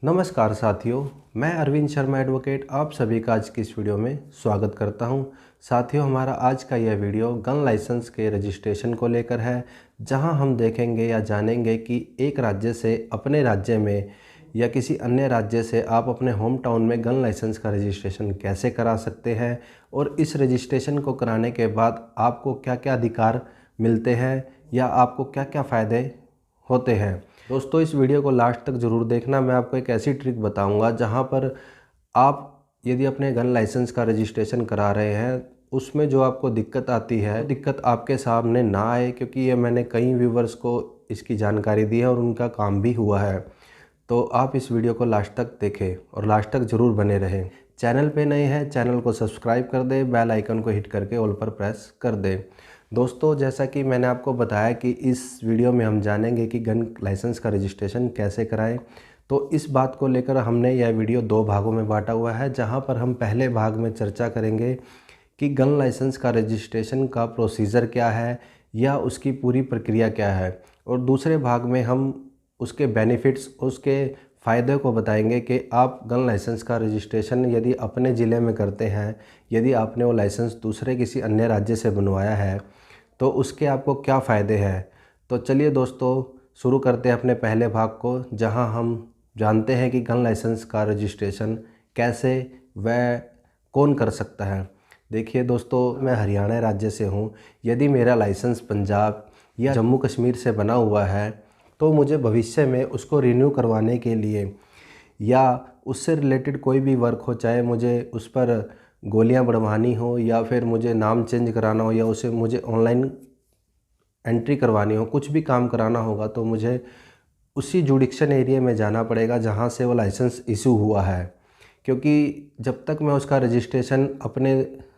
नमस्कार साथियों, मैं अरविंद शर्मा एडवोकेट आप सभी का आज की इस वीडियो में स्वागत करता हूं। साथियों, हमारा आज का यह वीडियो गन लाइसेंस के रजिस्ट्रेशन को लेकर है, जहां हम देखेंगे या जानेंगे कि एक राज्य से अपने राज्य में या किसी अन्य राज्य से आप अपने होम टाउन में गन लाइसेंस का रजिस्ट्रेशन कैसे करा सकते हैं और इस रजिस्ट्रेशन को कराने के बाद आपको क्या क्या अधिकार मिलते हैं या आपको क्या क्या फ़ायदे होते हैं। दोस्तों, इस वीडियो को लास्ट तक ज़रूर देखना। मैं आपको एक ऐसी ट्रिक बताऊंगा जहां पर आप यदि अपने गन लाइसेंस का रजिस्ट्रेशन करा रहे हैं, उसमें जो आपको दिक्कत आती है, दिक्कत आपके सामने ना आए, क्योंकि ये मैंने कई व्यूवर्स को इसकी जानकारी दी है और उनका काम भी हुआ है। तो आप इस वीडियो को लास्ट तक देखें और लास्ट तक ज़रूर बने रहें। चैनल पे नए हैं, चैनल को सब्सक्राइब कर दें, बेल आइकन को हिट करके ऑल पर प्रेस कर दें। दोस्तों, जैसा कि मैंने आपको बताया कि इस वीडियो में हम जानेंगे कि गन लाइसेंस का रजिस्ट्रेशन कैसे कराएं। तो इस बात को लेकर हमने यह वीडियो दो भागों में बांटा हुआ है, जहां पर हम पहले भाग में चर्चा करेंगे कि गन लाइसेंस का रजिस्ट्रेशन का प्रोसीजर क्या है या उसकी पूरी प्रक्रिया क्या है, और दूसरे भाग में हम उसके बेनिफिट्स, उसके फ़ायदे को बताएंगे कि आप गन लाइसेंस का रजिस्ट्रेशन यदि अपने ज़िले में करते हैं, यदि आपने वो लाइसेंस दूसरे किसी अन्य राज्य से बनवाया है, तो उसके आपको क्या फ़ायदे हैं। तो चलिए दोस्तों, शुरू करते हैं अपने पहले भाग को, जहां हम जानते हैं कि गन लाइसेंस का रजिस्ट्रेशन कैसे व कौन कर सकता है। देखिए दोस्तों, मैं हरियाणा राज्य से हूं। यदि मेरा लाइसेंस पंजाब या जम्मू कश्मीर से बना हुआ है, तो मुझे भविष्य में उसको रिन्यू करवाने के लिए या उससे रिलेटेड कोई भी वर्क हो, चाहे मुझे उस पर गोलियां बढ़वानी हो या फिर मुझे नाम चेंज कराना हो या उसे मुझे ऑनलाइन एंट्री करवानी हो, कुछ भी काम कराना होगा, तो मुझे उसी जुडिक्शन एरिया में जाना पड़ेगा जहां से वो लाइसेंस इशू हुआ है। क्योंकि जब तक मैं उसका रजिस्ट्रेशन अपने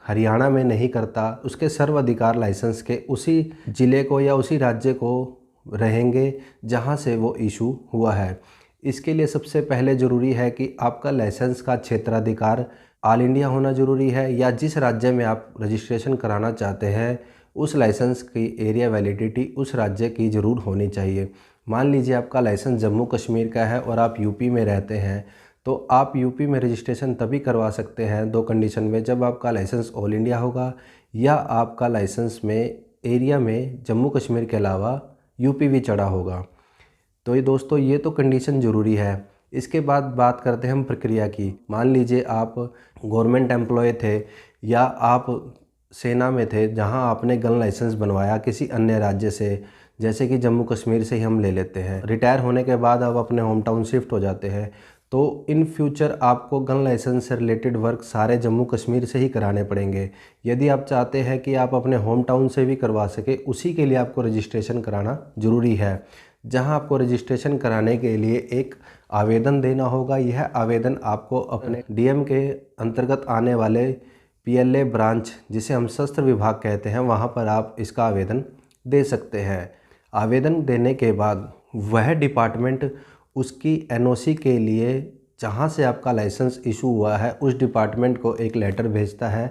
हरियाणा में नहीं करता, उसके सर्वाधिकार लाइसेंस के उसी ज़िले को या उसी राज्य को रहेंगे जहां से वो इशू हुआ है। इसके लिए सबसे पहले ज़रूरी है कि आपका लाइसेंस का क्षेत्राधिकार ऑल इंडिया होना ज़रूरी है, या जिस राज्य में आप रजिस्ट्रेशन कराना चाहते हैं उस लाइसेंस की एरिया वैलिडिटी उस राज्य की ज़रूर होनी चाहिए। मान लीजिए आपका लाइसेंस जम्मू कश्मीर का है और आप यूपी में रहते हैं, तो आप यूपी में रजिस्ट्रेशन तभी करवा सकते हैं दो कंडीशन में, जब आपका लाइसेंस ऑल इंडिया होगा या आपका लाइसेंस में एरिया में जम्मू कश्मीर के अलावा यूपी भी चढ़ा होगा। तो ये दोस्तों, ये तो कंडीशन ज़रूरी है। इसके बाद बात करते हैं हम प्रक्रिया की। मान लीजिए आप गवर्नमेंट एम्प्लॉय थे या आप सेना में थे, जहां आपने गन लाइसेंस बनवाया किसी अन्य राज्य से, जैसे कि जम्मू कश्मीर से ही हम ले लेते हैं। रिटायर होने के बाद आप अपने होम टाउन शिफ्ट हो जाते हैं, तो इन फ्यूचर आपको गन लाइसेंस से रिलेटेड वर्क सारे जम्मू कश्मीर से ही कराने पड़ेंगे। यदि आप चाहते हैं कि आप अपने होम टाउन से भी करवा सके, उसी के लिए आपको रजिस्ट्रेशन कराना ज़रूरी है। जहां आपको रजिस्ट्रेशन कराने के लिए एक आवेदन देना होगा। यह आवेदन आपको अपने डीएम के अंतर्गत आने वाले पीएलए ब्रांच, जिसे हम शस्त्र विभाग कहते हैं, वहां पर आप इसका आवेदन दे सकते हैं। आवेदन देने के बाद वह डिपार्टमेंट उसकी एनओसी के लिए, जहां से आपका लाइसेंस इशू हुआ है, उस डिपार्टमेंट को एक लेटर भेजता है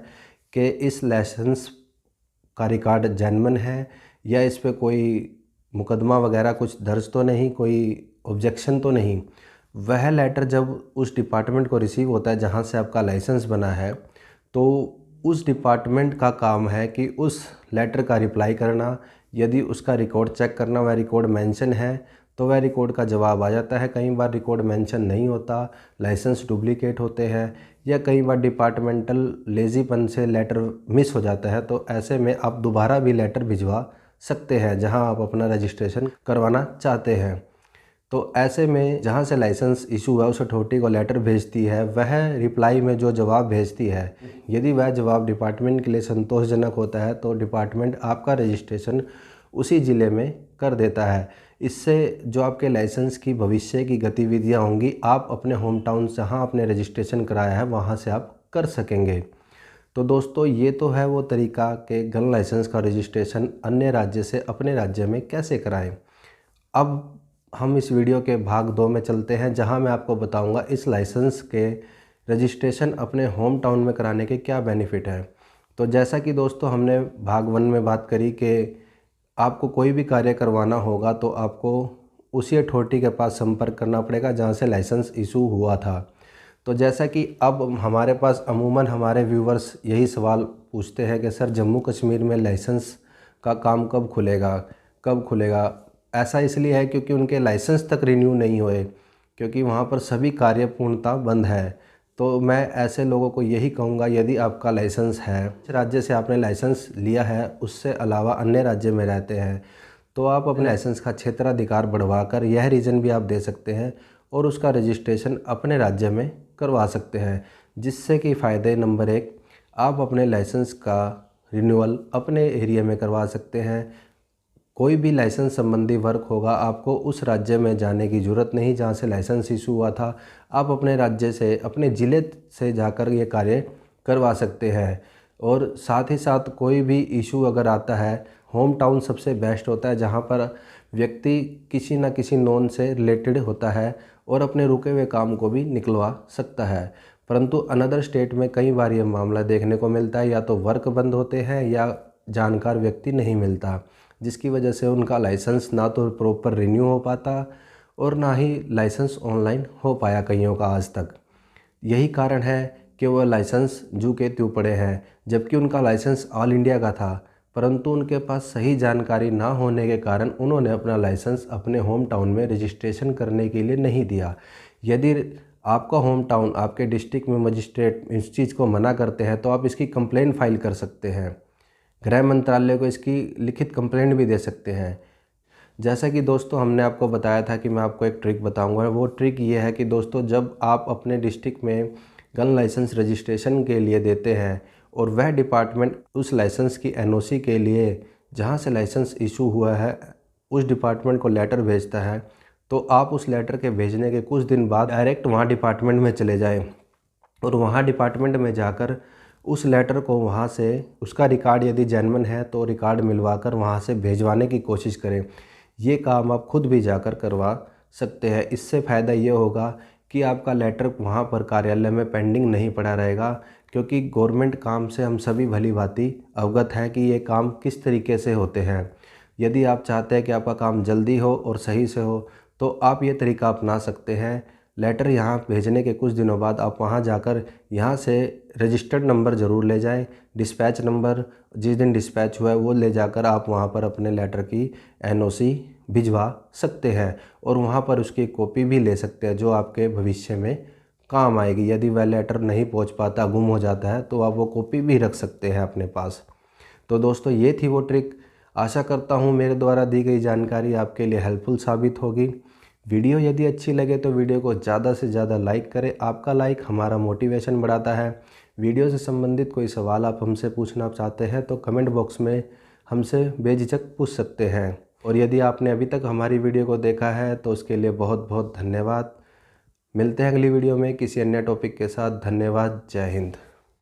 कि इस लाइसेंस का रिकॉर्ड जेन्युइन है या इस पे कोई मुकदमा वगैरह कुछ दर्ज तो नहीं, कोई ऑब्जेक्शन तो नहीं। वह लेटर जब उस डिपार्टमेंट को रिसीव होता है जहां से आपका लाइसेंस बना है, तो उस डिपार्टमेंट का काम है कि उस लेटर का रिप्लाई करना, यदि उसका रिकॉर्ड चेक करना, वह रिकॉर्ड मेंशन है तो वह रिकॉर्ड का जवाब आ जाता है। कई बार रिकॉर्ड मेंशन नहीं होता, लाइसेंस डुप्लीकेट होते हैं, या कई बार डिपार्टमेंटल लेज़ीपन से लेटर मिस हो जाता है, तो ऐसे में आप दोबारा भी लेटर भिजवा सकते हैं जहां आप अपना रजिस्ट्रेशन करवाना चाहते हैं। तो ऐसे में जहां से लाइसेंस इशू है, उस अथॉरिटी को लेटर भेजती है, वह रिप्लाई में जो जवाब भेजती है, यदि वह जवाब डिपार्टमेंट के लिए संतोषजनक होता है, तो डिपार्टमेंट आपका रजिस्ट्रेशन उसी ज़िले में कर देता है। इससे जो आपके लाइसेंस की भविष्य की गतिविधियां होंगी, आप अपने होम टाउन जहाँ आपने रजिस्ट्रेशन कराया है वहाँ से आप कर सकेंगे। तो दोस्तों, ये तो है वो तरीका कि गन लाइसेंस का रजिस्ट्रेशन अन्य राज्य से अपने राज्य में कैसे कराएं। अब हम इस वीडियो के भाग 2 में चलते हैं, जहां मैं आपको बताऊंगा इस लाइसेंस के रजिस्ट्रेशन अपने होम टाउन में कराने के क्या बेनिफिट है। तो जैसा कि दोस्तों हमने भाग 1 में बात करी कि आपको कोई भी कार्य करवाना होगा तो आपको उसी अथॉरिटी के पास संपर्क करना पड़ेगा जहाँ से लाइसेंस इशू हुआ था। तो जैसा कि अब हमारे पास अमूमन हमारे व्यूवर्स यही सवाल पूछते हैं कि सर जम्मू कश्मीर में लाइसेंस का काम कब खुलेगा। ऐसा इसलिए है क्योंकि उनके लाइसेंस तक रिन्यू नहीं हुए, क्योंकि वहाँ पर सभी कार्य पूर्णतः बंद है। तो मैं ऐसे लोगों को यही कहूँगा, यदि आपका लाइसेंस है, राज्य से आपने लाइसेंस लिया है, उससे अलावा अन्य राज्य में रहते हैं, तो आप अपने लाइसेंस का क्षेत्राधिकार बढ़वाकर यह रीज़न भी आप दे सकते हैं और उसका रजिस्ट्रेशन अपने राज्य में करवा सकते हैं, जिससे कि फ़ायदे नंबर 1, आप अपने लाइसेंस का रिन्यूअल अपने एरिया में करवा सकते हैं। कोई भी लाइसेंस संबंधी वर्क होगा, आपको उस राज्य में जाने की ज़रूरत नहीं जहाँ से लाइसेंस इशू हुआ था। आप अपने राज्य से, अपने ज़िले से जाकर ये कार्य करवा सकते हैं। और साथ ही साथ कोई भी इशू अगर आता है, होम टाउन सबसे बेस्ट होता है, जहाँ पर व्यक्ति किसी न किसी नॉन से रिलेटेड होता है और अपने रुके हुए काम को भी निकलवा सकता है। परंतु अनदर स्टेट में कई बार ये मामला देखने को मिलता है, या तो वर्क बंद होते हैं या जानकार व्यक्ति नहीं मिलता, जिसकी वजह से उनका लाइसेंस ना तो प्रॉपर रिन्यू हो पाता और ना ही लाइसेंस ऑनलाइन हो पाया कईयों का आज तक। यही कारण है कि वह लाइसेंस जू के त्यों पड़े हैं, जबकि उनका लाइसेंस ऑल इंडिया का था, परंतु उनके पास सही जानकारी ना होने के कारण उन्होंने अपना लाइसेंस अपने होम टाउन में रजिस्ट्रेशन करने के लिए नहीं दिया। यदि आपका होम टाउन, आपके डिस्ट्रिक्ट में मजिस्ट्रेट इस चीज़ को मना करते हैं तो आप इसकी कंप्लेंट फाइल कर सकते हैं, गृह मंत्रालय को इसकी लिखित कंप्लेंट भी दे सकते हैं। जैसा कि दोस्तों हमने आपको बताया था कि मैं आपको एक ट्रिक बताऊंगा, वो ट्रिक ये है कि दोस्तों जब आप अपने डिस्ट्रिक्ट में गन लाइसेंस रजिस्ट्रेशन के लिए देते हैं और वह डिपार्टमेंट उस लाइसेंस की एनओसी के लिए जहां से लाइसेंस इशू हुआ है उस डिपार्टमेंट को लेटर भेजता है, तो आप उस लेटर के भेजने के कुछ दिन बाद डायरेक्ट वहाँ डिपार्टमेंट में चले जाएँ और वहाँ डिपार्टमेंट में जाकर उस लेटर को वहाँ से, उसका रिकॉर्ड यदि जेन्युइन है तो रिकॉर्ड मिलवाकर वहाँ से भेजवाने की कोशिश करें। ये काम आप खुद भी जाकर करवा सकते हैं। इससे फ़ायदा ये होगा कि आपका लेटर वहाँ पर कार्यालय में पेंडिंग नहीं पड़ा रहेगा, क्योंकि गवर्नमेंट काम से हम सभी भली भांति अवगत हैं कि ये काम किस तरीके से होते हैं। यदि आप चाहते हैं कि आपका काम जल्दी हो और सही से हो तो आप ये तरीका अपना सकते हैं। लेटर यहाँ भेजने के कुछ दिनों बाद आप वहाँ जाकर यहाँ से रजिस्टर्ड नंबर ज़रूर ले जाएं, डिस्पैच नंबर जिस दिन डिस्पैच हुआ है वो ले जाकर आप वहाँ पर अपने लेटर की एनओसी भिजवा सकते हैं और वहाँ पर उसकी कॉपी भी ले सकते हैं, जो आपके भविष्य में काम आएगी। यदि वह लेटर नहीं पहुँच पाता, गुम हो जाता है, तो आप वो कॉपी भी रख सकते हैं अपने पास। तो दोस्तों ये थी वो ट्रिक। आशा करता हूँ मेरे द्वारा दी गई जानकारी आपके लिए हेल्पफुल साबित होगी। वीडियो यदि अच्छी लगे तो वीडियो को ज़्यादा से ज़्यादा लाइक करें। आपका लाइक हमारा मोटिवेशन बढ़ाता है। वीडियो से संबंधित कोई सवाल आप हमसे पूछना चाहते हैं तो कमेंट बॉक्स में हमसे बेझिझक पूछ सकते हैं। और यदि आपने अभी तक हमारी वीडियो को देखा है तो उसके लिए बहुत बहुत धन्यवाद। मिलते हैं अगली वीडियो में किसी अन्य टॉपिक के साथ। धन्यवाद। जय हिंद।